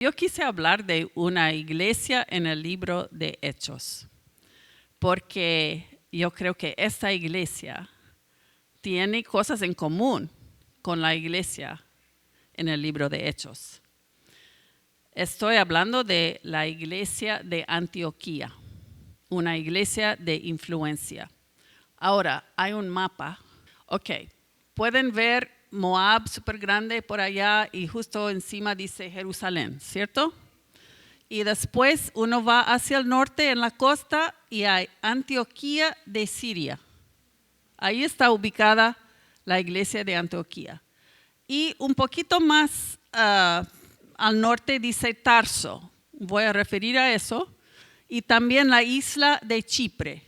Yo quise hablar de una iglesia en el libro de Hechos, porque yo creo que esta iglesia tiene cosas en común con la iglesia en el libro de Hechos. Estoy hablando de la iglesia de Antioquía, una iglesia de influencia. Ahora, hay un mapa. Ok, pueden ver Moab súper grande por allá y justo encima dice Jerusalén, ¿cierto? Y después uno va hacia el norte en la costa y hay Antioquía de Siria. Ahí está ubicada la iglesia de Antioquía. Y un poquito más al norte dice Tarso. Voy a referir a eso. Y también la isla de Chipre.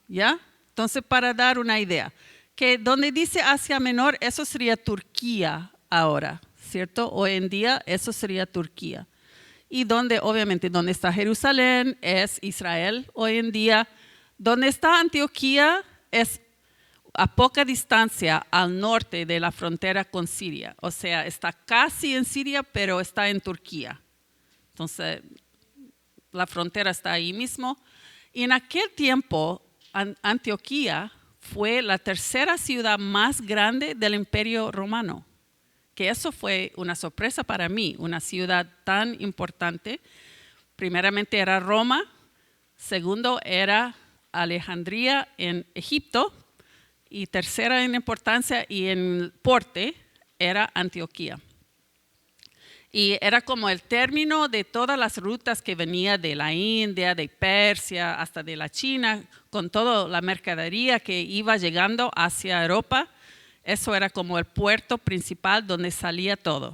¿Ya? Entonces, para dar una idea, que donde dice Asia Menor, eso sería Turquía ahora, ¿cierto? Hoy en día, eso sería Turquía. Y obviamente, donde está Jerusalén es Israel hoy en día. Donde está Antioquía es a poca distancia al norte de la frontera con Siria. O sea, está casi en Siria, pero está en Turquía. Entonces, la frontera está ahí mismo. Y en aquel tiempo, Antioquía fue la tercera ciudad más grande del Imperio Romano. Que eso fue una sorpresa para mí, una ciudad tan importante. Primeramente era Roma, segundo era Alejandría en Egipto, y tercera en importancia y en porte era Antioquía. Y era como el término de todas las rutas que venía de la India, de Persia, hasta de la China, con toda la mercadería que iba llegando hacia Europa. Eso era como el puerto principal donde salía todo.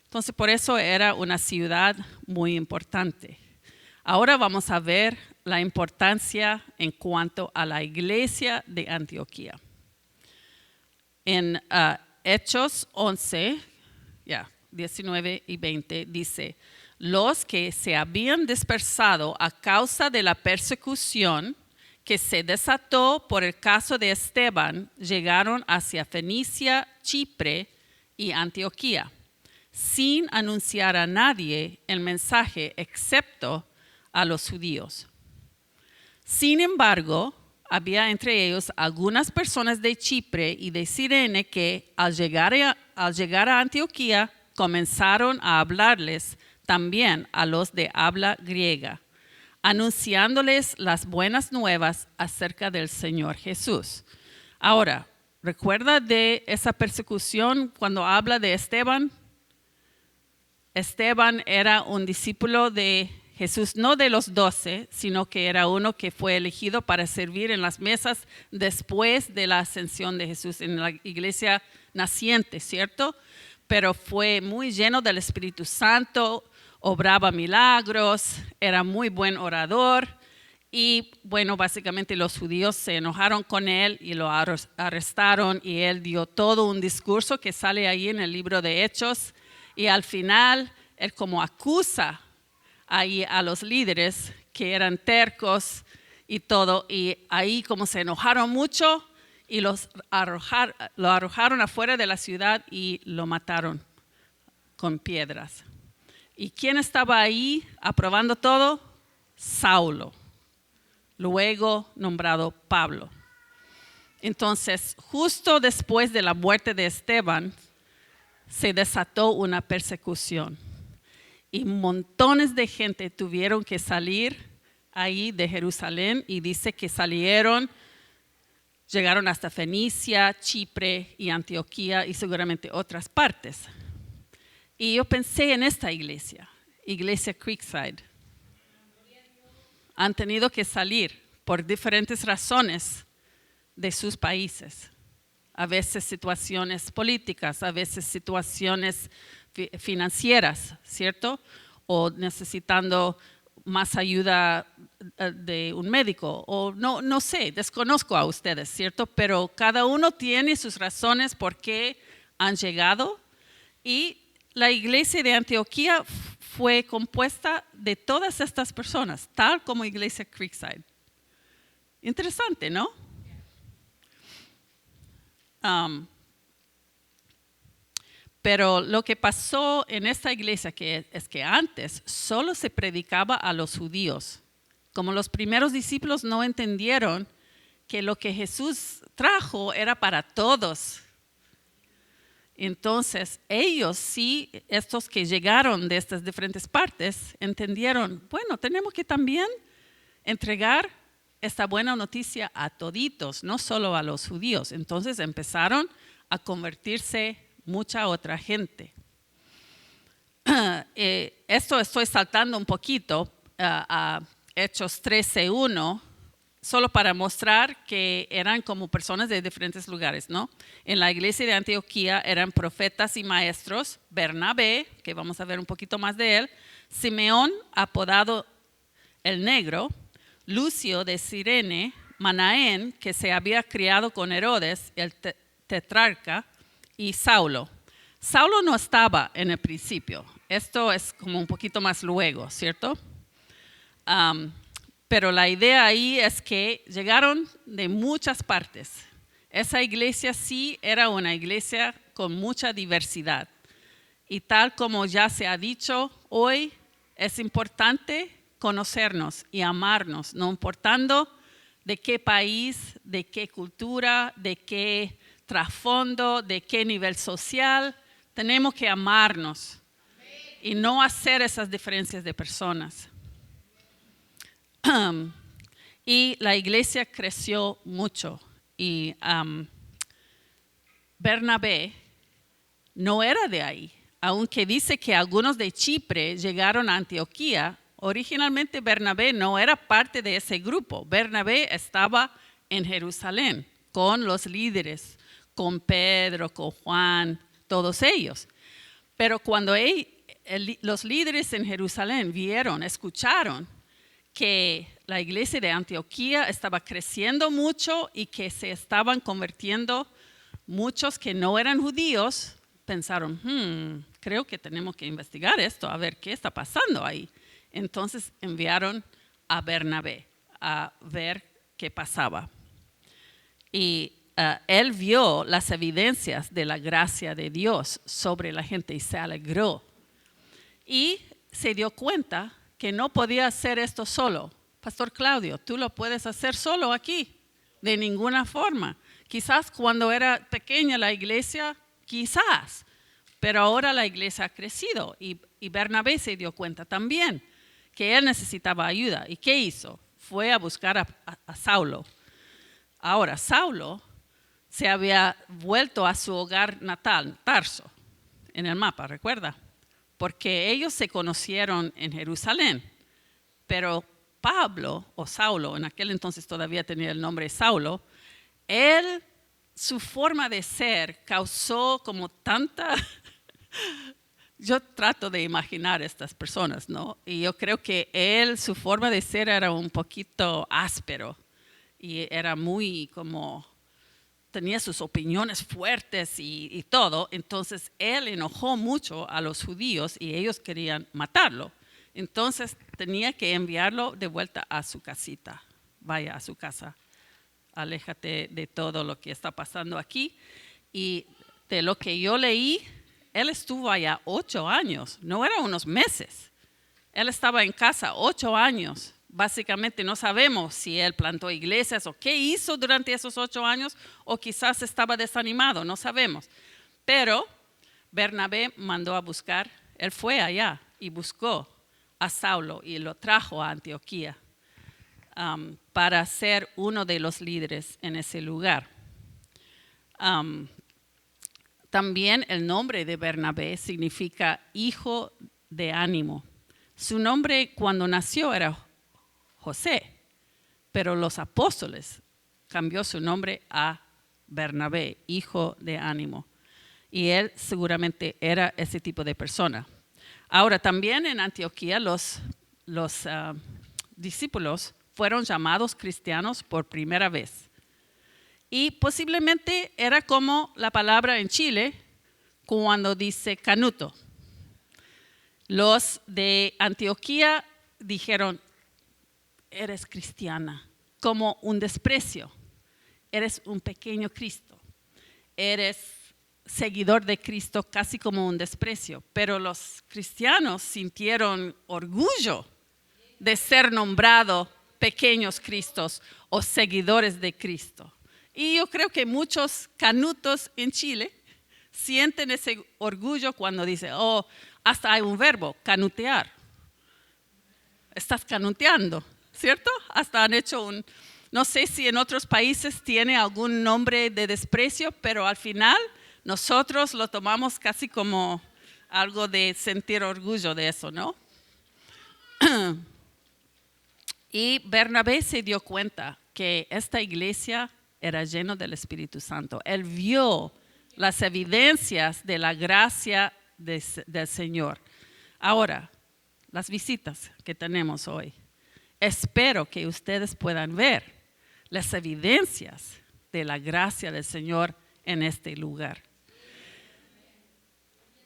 Entonces, por eso era una ciudad muy importante. Ahora vamos a ver la importancia en cuanto a la iglesia de Antioquía. En Hechos 11, 19 y 20 dice, los que se habían dispersado a causa de la persecución que se desató por el caso de Esteban, llegaron hacia Fenicia, Chipre y Antioquía, sin anunciar a nadie el mensaje excepto a los judíos. Sin embargo, había entre ellos algunas personas de Chipre y de Cirene que al llegar a Antioquía comenzaron a hablarles también a los de habla griega, anunciándoles las buenas nuevas acerca del Señor Jesús. Ahora, ¿recuerda de esa persecución cuando habla de Esteban? Esteban era un discípulo de Jesús, no de los 12, sino que era uno que fue elegido para servir en las mesas después de la ascensión de Jesús en la iglesia naciente, ¿cierto? Pero fue muy lleno del Espíritu Santo, obraba milagros, era muy buen orador y bueno, básicamente los judíos se enojaron con él y lo arrestaron y él dio todo un discurso que sale ahí en el libro de Hechos y al final él como acusa ahí a los líderes que eran tercos y todo y ahí como se enojaron mucho y lo arrojaron afuera de la ciudad y lo mataron con piedras. ¿Y quién estaba ahí aprobando todo? Saulo, luego nombrado Pablo. Entonces, justo después de la muerte de Esteban, se desató una persecución. Y montones de gente tuvieron que salir ahí de Jerusalén y dice que llegaron hasta Fenicia, Chipre y Antioquía y seguramente otras partes. Y yo pensé en esta iglesia Creekside. Han tenido que salir por diferentes razones de sus países. A veces situaciones políticas, a veces situaciones financieras, ¿cierto? O necesitando más ayuda de un médico, o no sé, desconozco a ustedes, ¿cierto? Pero cada uno tiene sus razones por qué han llegado y la iglesia de Antioquía fue compuesta de todas estas personas, tal como iglesia Creekside. Interesante, ¿no? Pero lo que pasó en esta iglesia es que antes solo se predicaba a los judíos. Como los primeros discípulos no entendieron que lo que Jesús trajo era para todos. Entonces, ellos sí, estos que llegaron de estas diferentes partes, entendieron, bueno, tenemos que también entregar esta buena noticia a toditos, no solo a los judíos. Entonces empezaron a convertirse mucha otra gente. Esto estoy saltando un poquito a Hechos 13:1, solo para mostrar que eran como personas de diferentes lugares, ¿no? En la iglesia de Antioquía eran profetas y maestros, Bernabé, que vamos a ver un poquito más de él, Simeón, apodado el Negro, Lucio de Cirene, Manaén, que se había criado con Herodes, el tetrarca, y Saulo. Saulo no estaba en el principio. Esto es como un poquito más luego, ¿cierto? Pero la idea ahí es que llegaron de muchas partes. Esa iglesia sí era una iglesia con mucha diversidad. Y tal como ya se ha dicho hoy, es importante conocernos y amarnos, no importando de qué país, de qué cultura, de qué trasfondo, de qué nivel social. Tenemos que amarnos y no hacer esas diferencias de personas. Y la iglesia creció mucho y Bernabé no era de ahí, aunque dice que algunos de Chipre llegaron a Antioquía. Originalmente Bernabé no era parte de ese grupo. Bernabé estaba en Jerusalén con los líderes, con Pedro, con Juan, todos ellos. Pero cuando los líderes en Jerusalén escucharon que la iglesia de Antioquía estaba creciendo mucho y que se estaban convirtiendo muchos que no eran judíos, pensaron, creo que tenemos que investigar esto, a ver qué está pasando ahí. Entonces enviaron a Bernabé a ver qué pasaba. Y él vio las evidencias de la gracia de Dios sobre la gente y se alegró. Y se dio cuenta que no podía hacer esto solo. Pastor Claudio, tú lo puedes hacer solo aquí, de ninguna forma. Quizás cuando era pequeña la iglesia, quizás, pero ahora la iglesia ha crecido y Bernabé se dio cuenta también que él necesitaba ayuda. ¿Y qué hizo? Fue a buscar a Saulo. Ahora, Saulo se había vuelto a su hogar natal, Tarso, en el mapa, ¿recuerda? Porque ellos se conocieron en Jerusalén, pero Pablo, o Saulo, en aquel entonces todavía tenía el nombre Saulo, su forma de ser causó como tanta... Yo trato de imaginar estas personas, ¿no? Y yo creo que su forma de ser era un poquito áspero y era muy como... tenía sus opiniones fuertes y todo, entonces él enojó mucho a los judíos y ellos querían matarlo. Entonces tenía que enviarlo de vuelta a su casita. Vaya a su casa, aléjate de todo lo que está pasando aquí. Y de lo que yo leí, él estuvo allá 8 años, no eran unos meses. Él estaba en casa 8 años. Básicamente no sabemos si él plantó iglesias o qué hizo durante esos 8 años o quizás estaba desanimado, no sabemos. Pero Bernabé mandó a buscar, él fue allá y buscó a Saulo y lo trajo a Antioquía para ser uno de los líderes en ese lugar. También el nombre de Bernabé significa hijo de ánimo. Su nombre cuando nació era José, pero los apóstoles cambió su nombre a Bernabé, hijo de ánimo. Y él seguramente era ese tipo de persona. Ahora, también en Antioquía los discípulos fueron llamados cristianos por primera vez. Y posiblemente era como la palabra en Chile cuando dice canuto. Los de Antioquía dijeron, eres cristiana, como un desprecio. Eres un pequeño Cristo. Eres seguidor de Cristo casi como un desprecio, pero los cristianos sintieron orgullo de ser nombrados pequeños Cristos o seguidores de Cristo. Y yo creo que muchos canutos en Chile sienten ese orgullo cuando dicen, oh, hasta hay un verbo, canutear. Estás canuteando, ¿cierto? Hasta han hecho no sé si en otros países tiene algún nombre de desprecio, pero al final nosotros lo tomamos casi como algo de sentir orgullo de eso, ¿no? Y Bernabé se dio cuenta que esta iglesia era llena del Espíritu Santo. Él vio las evidencias de la gracia del Señor. Ahora, las visitas que tenemos hoy. Espero que ustedes puedan ver las evidencias de la gracia del Señor en este lugar.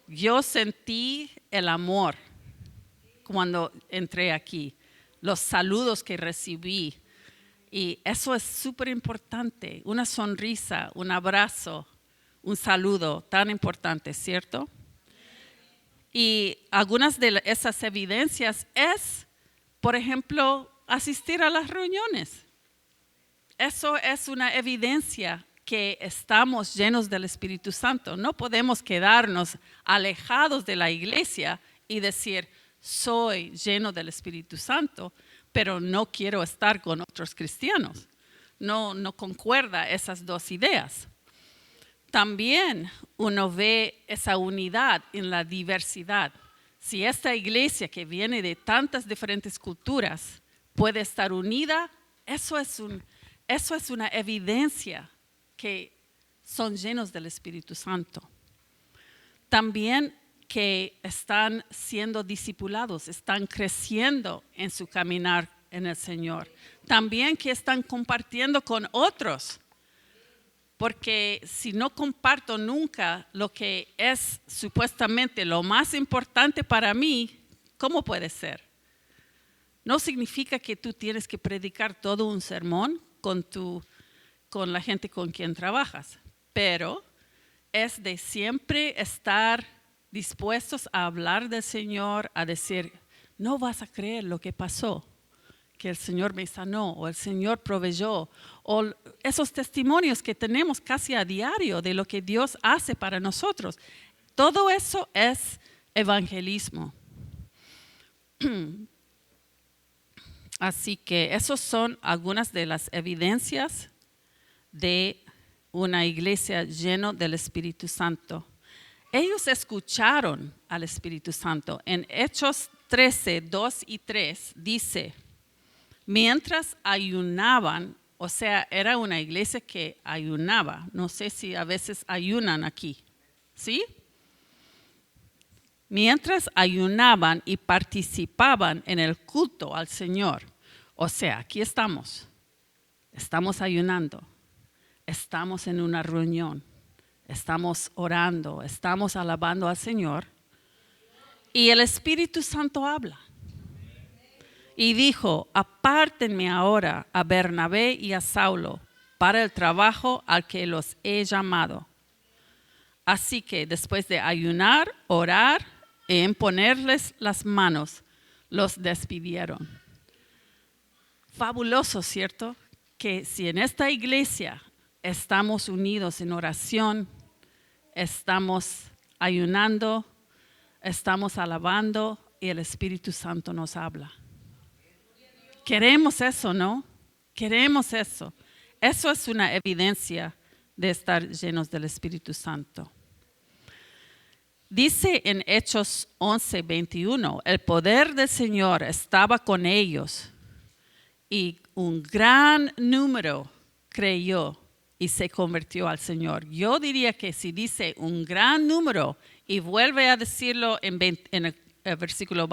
Yo sentí el amor cuando entré aquí, los saludos que recibí, y eso es súper importante, una sonrisa, un abrazo, un saludo tan importante, ¿cierto? Y algunas de esas evidencias es, por ejemplo, asistir a las reuniones. Eso es una evidencia que estamos llenos del Espíritu Santo. No podemos quedarnos alejados de la iglesia y decir, soy lleno del Espíritu Santo, pero no quiero estar con otros cristianos. No concuerda esas dos ideas. También uno ve esa unidad en la diversidad. Si esta iglesia que viene de tantas diferentes culturas puede estar unida, eso es una evidencia que son llenos del Espíritu Santo. También que están siendo discipulados, están creciendo en su caminar en el Señor. También que están compartiendo con otros. Porque si no comparto nunca lo que es supuestamente lo más importante para mí, ¿cómo puede ser? No significa que tú tienes que predicar todo un sermón con la gente con quien trabajas, pero es de siempre estar dispuestos a hablar del Señor, a decir, no vas a creer lo que pasó, que el Señor me sanó, o el Señor proveyó, o esos testimonios que tenemos casi a diario de lo que Dios hace para nosotros. Todo eso es evangelismo. Así que esas son algunas de las evidencias de una iglesia llena del Espíritu Santo. Ellos escucharon al Espíritu Santo. En Hechos 13, 2 y 3 dice, mientras ayunaban, o sea, era una iglesia que ayunaba. No sé si a veces ayunan aquí, ¿sí? Mientras ayunaban y participaban en el culto al Señor. O sea, aquí estamos ayunando, estamos en una reunión, estamos orando, estamos alabando al Señor y el Espíritu Santo habla. Y dijo, apártenme ahora a Bernabé y a Saulo para el trabajo al que los he llamado. Así que después de ayunar, orar e imponerles las manos, los despidieron. Fabuloso, ¿cierto? Que si en esta iglesia estamos unidos en oración, estamos ayunando, estamos alabando y el Espíritu Santo nos habla. Queremos eso, ¿no? Queremos eso. Eso es una evidencia de estar llenos del Espíritu Santo. Dice en Hechos 11, 21, el poder del Señor estaba con ellos y un gran número creyó y se convirtió al Señor. Yo diría que si dice un gran número y vuelve a decirlo en el versículo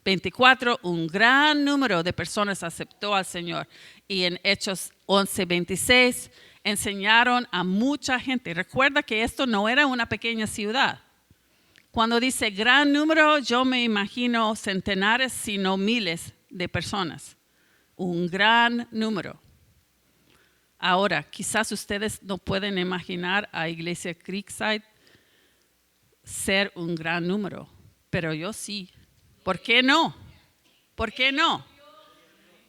24, un gran número de personas aceptó al Señor. Y en Hechos 11, 26 enseñaron a mucha gente. Recuerda que esto no era una pequeña ciudad. Cuando dice gran número, yo me imagino centenares, si no miles de personas. Un gran número. Ahora, quizás ustedes no pueden imaginar a Iglesia Creekside ser un gran número, pero yo sí. ¿Por qué no? ¿Por qué no?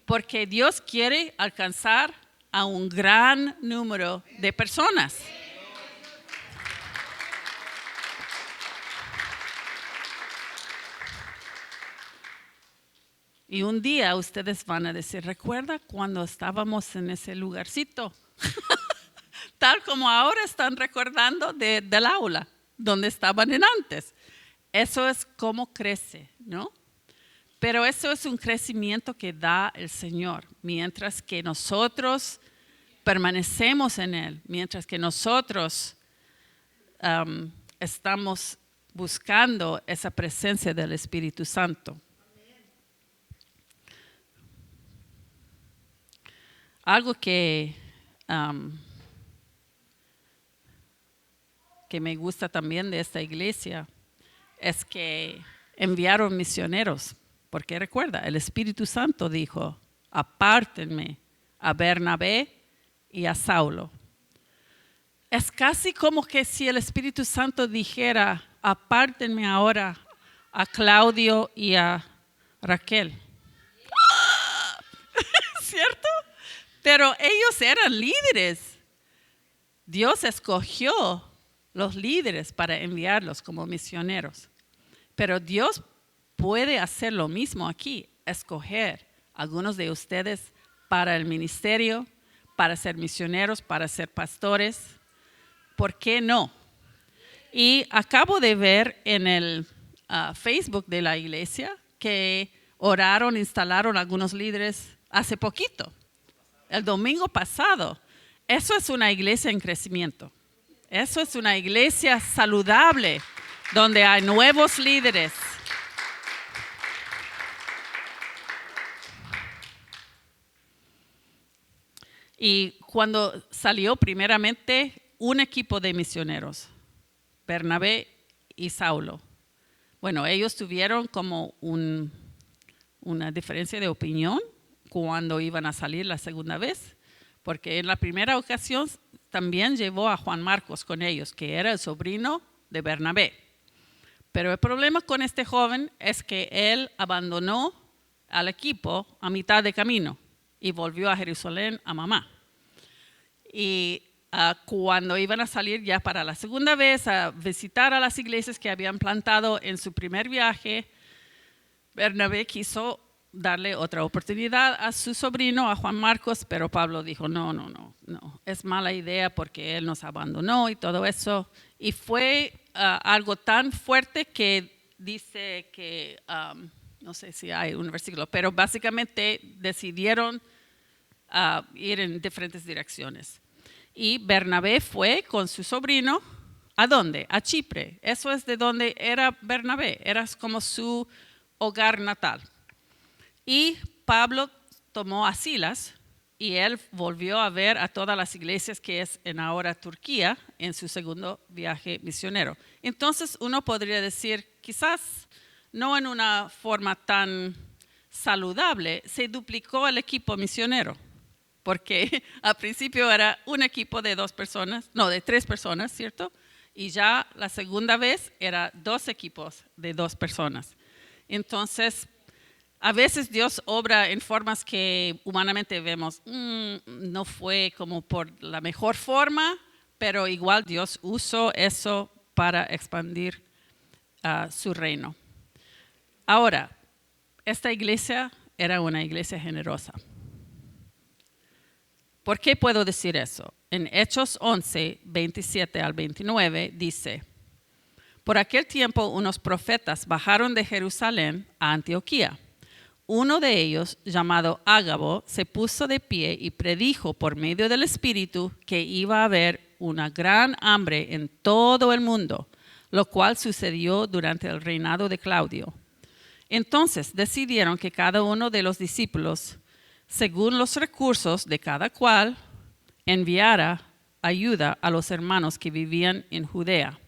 Porque Dios quiere alcanzar a un gran número de personas. Y un día ustedes van a decir, ¿recuerda cuando estábamos en ese lugarcito? Tal como ahora están recordando del aula, donde estaban en antes. Eso es como crece, ¿no? Pero eso es un crecimiento que da el Señor, mientras que nosotros permanecemos en Él, mientras que nosotros estamos buscando esa presencia del Espíritu Santo. Algo que me gusta también de esta iglesia es que enviaron misioneros, porque recuerda, el Espíritu Santo dijo, apártenme a Bernabé y a Saulo. Es casi como que si el Espíritu Santo dijera, apártenme ahora a Claudio y a Raquel. ¿Cierto? Pero ellos eran líderes. Dios escogió los líderes para enviarlos como misioneros. Pero Dios puede hacer lo mismo aquí, escoger a algunos de ustedes para el ministerio, para ser misioneros, para ser pastores. ¿Por qué no? Y acabo de ver en el Facebook de la iglesia que instalaron algunos líderes hace poquito, el domingo pasado. Eso es una iglesia en crecimiento. Eso es una iglesia saludable, donde hay nuevos líderes. Y cuando salió primeramente un equipo de misioneros, Bernabé y Saulo, bueno, ellos tuvieron como una diferencia de opinión cuando iban a salir la segunda vez, porque en la primera ocasión también llevó a Juan Marcos con ellos, que era el sobrino de Bernabé. Pero el problema con este joven es que él abandonó al equipo a mitad de camino y volvió a Jerusalén a mamá. Y cuando iban a salir ya para la segunda vez a visitar a las iglesias que habían plantado en su primer viaje, Bernabé quiso darle otra oportunidad a su sobrino, a Juan Marcos, pero Pablo dijo, no, es mala idea porque él nos abandonó y todo eso. Y fue algo tan fuerte que dice que, no sé si hay un versículo, pero básicamente decidieron ir en diferentes direcciones. Y Bernabé fue con su sobrino, ¿a dónde? A Chipre. Eso es de donde era Bernabé, era como su hogar natal. Y Pablo tomó a Silas y él volvió a ver a todas las iglesias que es en ahora Turquía en su segundo viaje misionero. Entonces uno podría decir, quizás no en una forma tan saludable, se duplicó el equipo misionero, porque al principio era un equipo de de 3 personas, ¿cierto? Y ya la segunda vez era 2 equipos de 2 personas. Entonces, a veces Dios obra en formas que humanamente vemos, no fue como por la mejor forma, pero igual Dios usó eso para expandir su reino. Ahora, esta iglesia era una iglesia generosa. ¿Por qué puedo decir eso? En Hechos 11, 27 al 29 dice, por aquel tiempo unos profetas bajaron de Jerusalén a Antioquía. Uno de ellos, llamado Ágabo, se puso de pie y predijo por medio del Espíritu que iba a haber una gran hambre en todo el mundo, lo cual sucedió durante el reinado de Claudio. Entonces decidieron que cada uno de los discípulos, según los recursos de cada cual, enviara ayuda a los hermanos que vivían en Judea.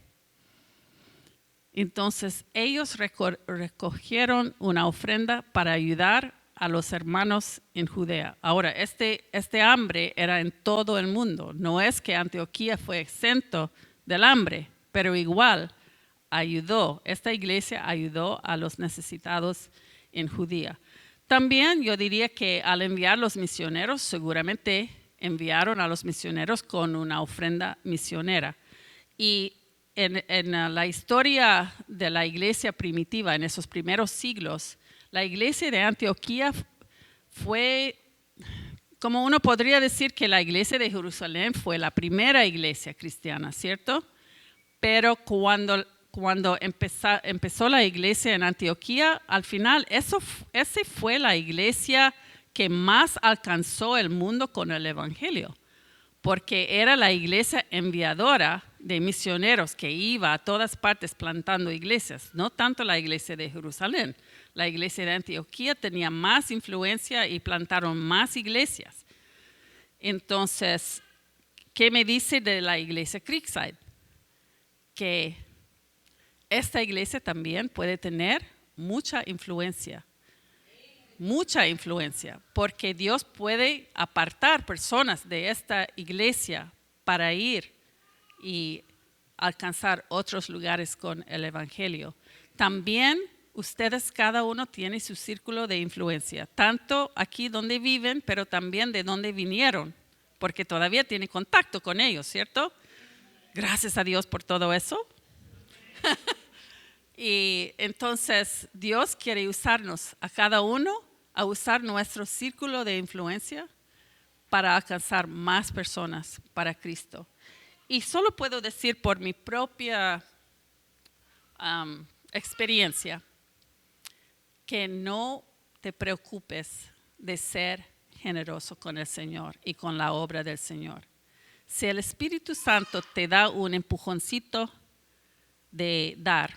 Entonces ellos recogieron una ofrenda para ayudar a los hermanos en Judea. Ahora, este hambre era en todo el mundo. No es que Antioquía fue exento del hambre, pero igual esta iglesia ayudó a los necesitados en Judea. También yo diría que al enviar los misioneros, seguramente enviaron a los misioneros con una ofrenda misionera. Y en la historia de la iglesia primitiva, en esos primeros siglos, la iglesia de Antioquía fue, como uno podría decir que la iglesia de Jerusalén fue la primera iglesia cristiana, ¿cierto? Pero cuando empezó la iglesia en Antioquía, al final esa fue la iglesia que más alcanzó el mundo con el evangelio, porque era la iglesia enviadora de misioneros que iba a todas partes plantando iglesias, no tanto la iglesia de Jerusalén. La iglesia de Antioquía tenía más influencia y plantaron más iglesias. Entonces, ¿qué me dice de la iglesia Creekside? Que esta iglesia también puede tener mucha influencia, porque Dios puede apartar personas de esta iglesia para ir y alcanzar otros lugares con el evangelio. También ustedes cada uno tiene su círculo de influencia, tanto aquí donde viven, pero también de donde vinieron, porque todavía tiene contacto con ellos, ¿cierto? Gracias a Dios por todo eso. Y entonces Dios quiere usarnos a cada uno, a usar nuestro círculo de influencia para alcanzar más personas para Cristo. Y solo puedo decir por mi propia experiencia que no te preocupes de ser generoso con el Señor y con la obra del Señor. Si el Espíritu Santo te da un empujoncito de dar,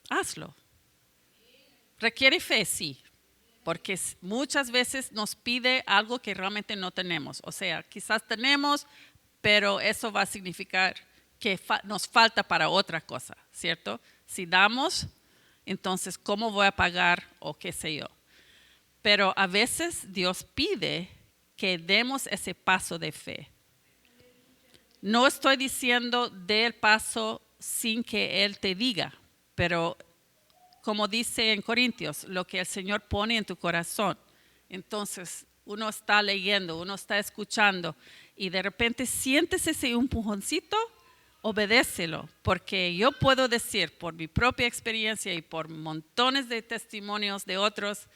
hazlo. Requiere fe, sí, porque muchas veces nos pide algo que realmente no tenemos. O sea, quizás tenemos, pero eso va a significar que nos falta para otra cosa, ¿cierto? Si damos, entonces, ¿cómo voy a pagar o qué sé yo? Pero a veces Dios pide que demos ese paso de fe. No estoy diciendo dé el paso sin que Él te diga, pero como dice en Corintios, lo que el Señor pone en tu corazón. Entonces, uno está leyendo, uno está escuchando y de repente sientes ese empujoncito, obedécelo, porque yo puedo decir por mi propia experiencia y por montones de testimonios de otros,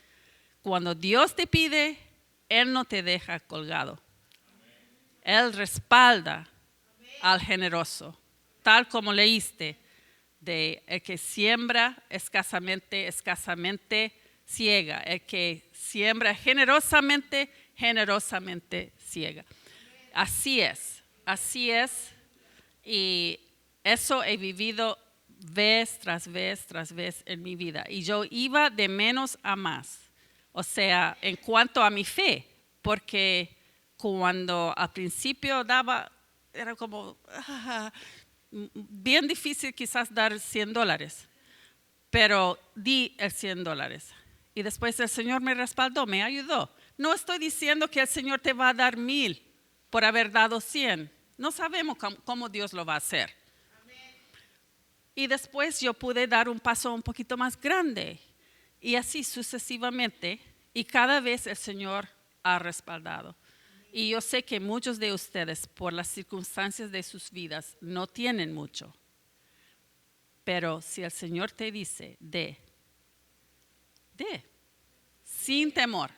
cuando Dios te pide, Él no te deja colgado. Él respalda al generoso, tal como leíste, de el que siembra escasamente, escasamente ciega. El que siembra generosamente, generosamente ciega. Así es. Y eso he vivido vez tras vez en mi vida. Y yo iba de menos a más. O sea, en cuanto a mi fe, porque cuando al principio daba, era como bien difícil quizás dar $100, pero di el $100. Y después el Señor me respaldó, me ayudó. No estoy diciendo que el Señor te va a dar 1,000 por haber dado 100. No sabemos cómo Dios lo va a hacer. Y después yo pude dar un paso un poquito más grande. Y así sucesivamente. Y cada vez el Señor ha respaldado. Y yo sé que muchos de ustedes, por las circunstancias de sus vidas, no tienen mucho. Pero si el Señor te dice, dé, sin temor.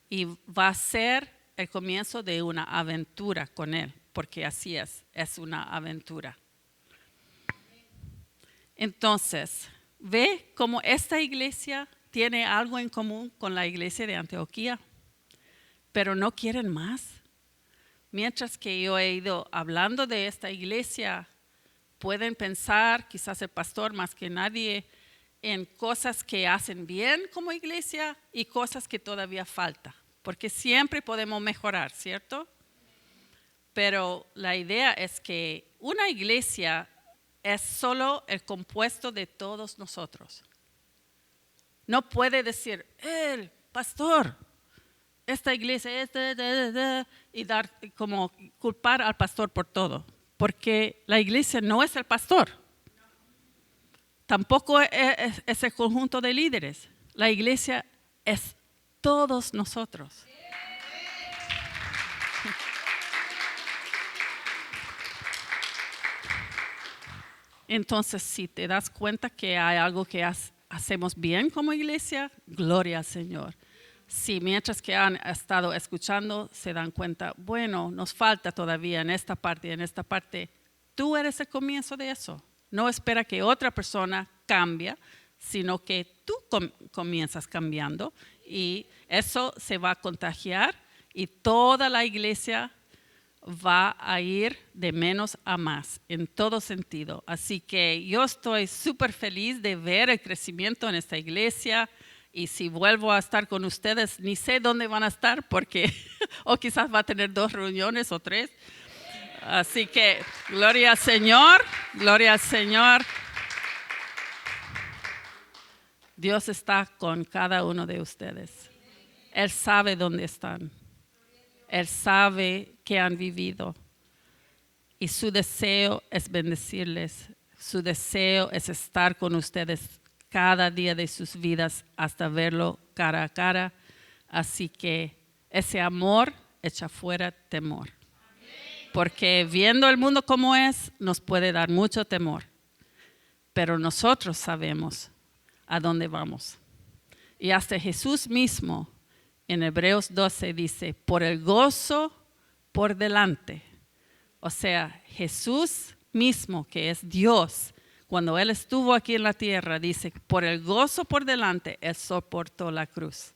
Y va a ser el comienzo de una aventura con Él, porque así es una aventura. Entonces, ve cómo esta iglesia tiene algo en común con la iglesia de Antioquía, pero no quieren más. Mientras que yo he ido hablando de esta iglesia, pueden pensar, quizás el pastor más que nadie, en cosas que hacen bien como iglesia y cosas que todavía falta, porque siempre podemos mejorar, ¿cierto? Pero la idea es que una iglesia es solo el compuesto de todos nosotros. No puede decir, el pastor, esta iglesia, y dar como culpar al pastor por todo, porque la iglesia no es el pastor. Tampoco es el conjunto de líderes. La iglesia es todos nosotros. Entonces, si te das cuenta que hay algo que hacemos bien como iglesia, gloria al Señor. Si mientras que han estado escuchando se dan cuenta, bueno, nos falta todavía en esta parte, tú eres el comienzo de eso. No espera que otra persona cambie, sino que tú comienzas cambiando y eso se va a contagiar y toda la iglesia va a ir de menos a más en todo sentido. Así que yo estoy súper feliz de ver el crecimiento en esta iglesia y si vuelvo a estar con ustedes, ni sé dónde van a estar porque o quizás va a tener 2 reuniones o 3. Así que gloria al Señor, gloria al Señor. Dios está con cada uno de ustedes. Él sabe dónde están. Él sabe que han vivido y su deseo es bendecirles. Su deseo es estar con ustedes cada día de sus vidas hasta verlo cara a cara. Así que ese amor echa fuera temor. Porque viendo el mundo como es, nos puede dar mucho temor. Pero nosotros sabemos a dónde vamos. Y hasta Jesús mismo en Hebreos 12 dice, por el gozo por delante. O sea, Jesús mismo, que es Dios, cuando Él estuvo aquí en la tierra, dice, por el gozo por delante, Él soportó la cruz.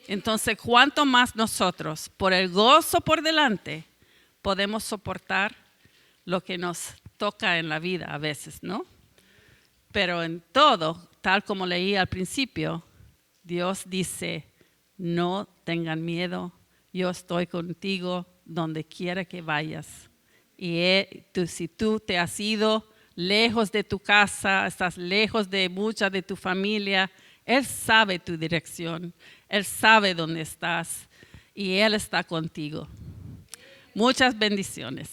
Entonces, ¿cuánto más nosotros, por el gozo por delante, podemos soportar lo que nos toca en la vida a veces, ¿no? Pero en todo, tal como leí al principio, Dios dice, no tengan miedo, yo estoy contigo donde quiera que vayas. Y si tú te has ido lejos de tu casa, estás lejos de mucha de tu familia, Él sabe tu dirección, Él sabe dónde estás y Él está contigo. Muchas bendiciones.